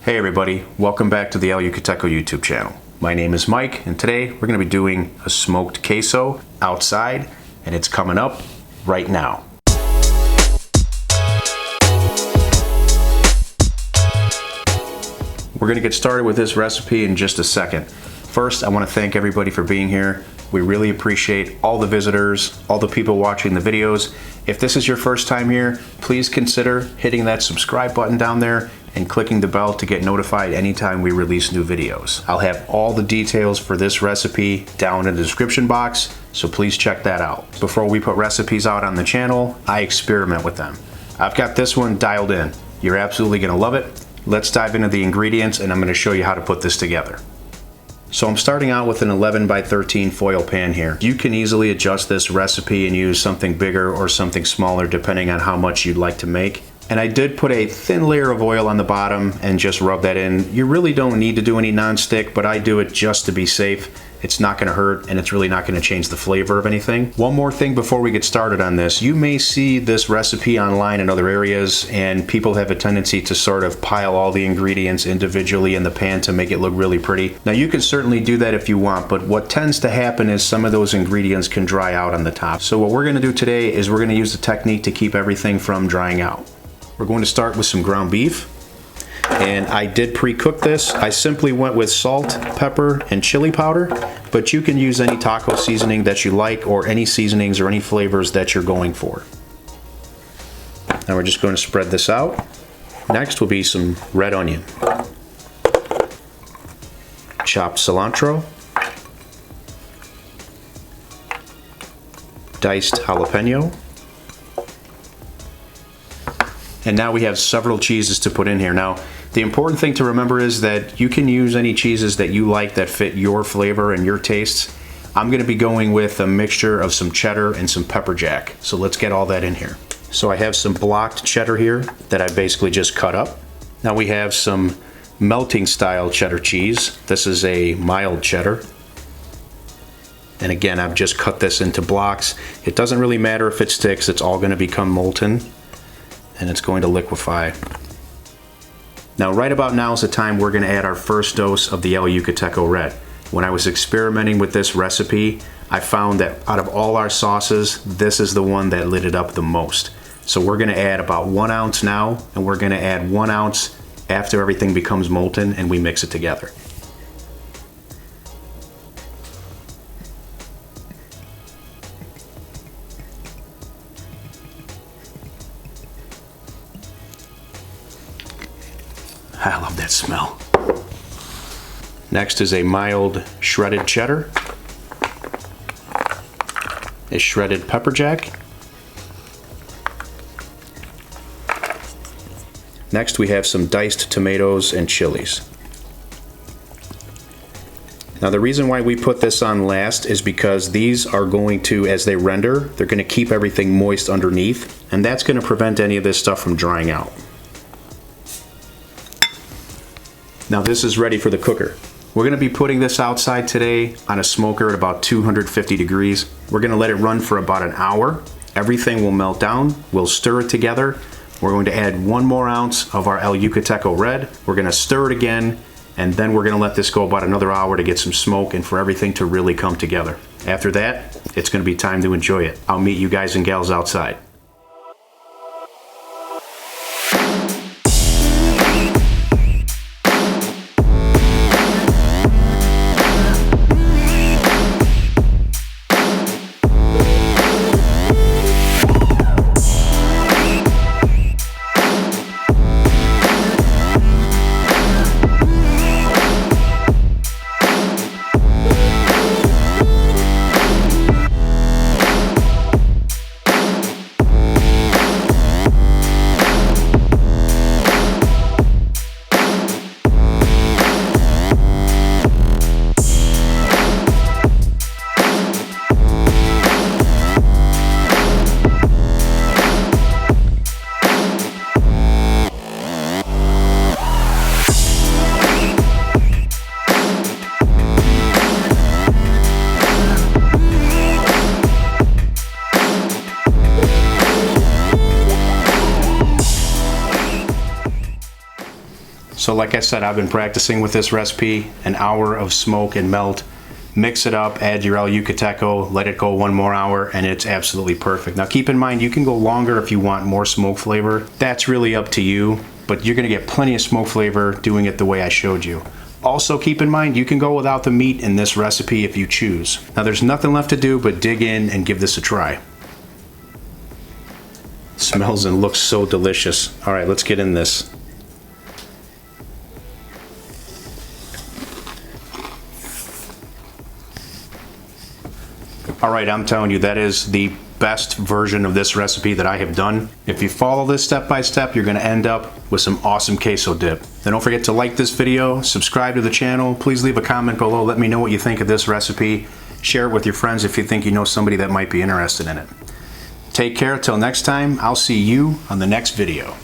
Hey everybody, welcome back to the El Yucateco YouTube channel. My name is Mike, and today we're going to be doing a smoked queso outside, and it's coming up right now. We're going to get started with this recipe in just a second. First, I want to thank everybody for being here. We really appreciate all the visitors, all the people watching the videos. If this is your first time here, please consider hitting that subscribe button down there and clicking the bell to get notified anytime we release new videos. I'll have all the details for this recipe down in the description box, so please check that out. Before we put recipes out on the channel, I experiment with them. I've got this one dialed in. You're absolutely gonna love it. Let's dive into the ingredients and I'm gonna show you how to put this together. So I'm starting out with an 11 by 13 foil pan here. You can easily adjust this recipe and use something bigger or something smaller depending on how much you'd like to make. And I did put a thin layer of oil on the bottom and just rub that in. You really don't need to do any nonstick, but I do it just to be safe. It's not gonna hurt and it's really not gonna change the flavor of anything. One more thing before we get started on this. You may see this recipe online in other areas and people have a tendency to sort of pile all the ingredients individually in the pan to make it look really pretty. Now you can certainly do that if you want, but what tends to happen is some of those ingredients can dry out on the top. So what we're gonna do today is we're gonna use the technique to keep everything from drying out. We're going to start with some ground beef. And I did pre-cook this. I simply went with salt, pepper, and chili powder, but you can use any taco seasoning that you like or any seasonings or any flavors that you're going for. Now we're just going to spread this out. Next will be some red onion, chopped cilantro, diced jalapeno, and now we have several cheeses to put in here. Now, the important thing to remember is that you can use any cheeses that you like that fit your flavor and your tastes. I'm gonna be going with a mixture of some cheddar and some pepper jack. So let's get all that in here. So I have some blocked cheddar here that I basically just cut up. Now we have some melting style cheddar cheese. This is a mild cheddar. And again, I've just cut this into blocks. It doesn't really matter if it sticks, it's all gonna become molten and it's going to liquefy. Now right about now is the time we're going to add our first dose of the El Yucateco Red. When I was experimenting with this recipe, I found that out of all our sauces, this is the one that lit it up the most. So we're going to add about 1 ounce now, and we're going to add 1 ounce after everything becomes molten and we mix it together. I love that smell. Next is a mild shredded cheddar, a shredded pepper jack. Next we have some diced tomatoes and chilies. Now the reason why we put this on last is because these are going to, as they render, they're going to keep everything moist underneath, and that's going to prevent any of this stuff from drying out. Now this is ready for the cooker. We're gonna be putting this outside today on a smoker at about 250 degrees. We're gonna let it run for about an hour. Everything will melt down. We'll stir it together. We're going to add 1 more ounce of our El Yucateco Red. We're gonna stir it again, and then we're gonna let this go about another hour to get some smoke and for everything to really come together. After that, it's gonna be time to enjoy it. I'll meet you guys and gals outside. So like I said, I've been practicing with this recipe, an hour of smoke and melt. Mix it up, add your El Yucateco, let it go 1 more hour, and it's absolutely perfect. Now keep in mind, you can go longer if you want more smoke flavor. That's really up to you, but you're gonna get plenty of smoke flavor doing it the way I showed you. Also keep in mind, you can go without the meat in this recipe if you choose. Now there's nothing left to do but dig in and give this a try. Smells and looks so delicious. All right, let's get in this. All right, I'm telling you, that is the best version of this recipe that I have done. If you follow this step by step, you're gonna end up with some awesome queso dip. Then don't forget to like this video, subscribe to the channel, please leave a comment below, let me know what you think of this recipe. Share it with your friends if you think you know somebody that might be interested in it. Take care, till next time, I'll see you on the next video.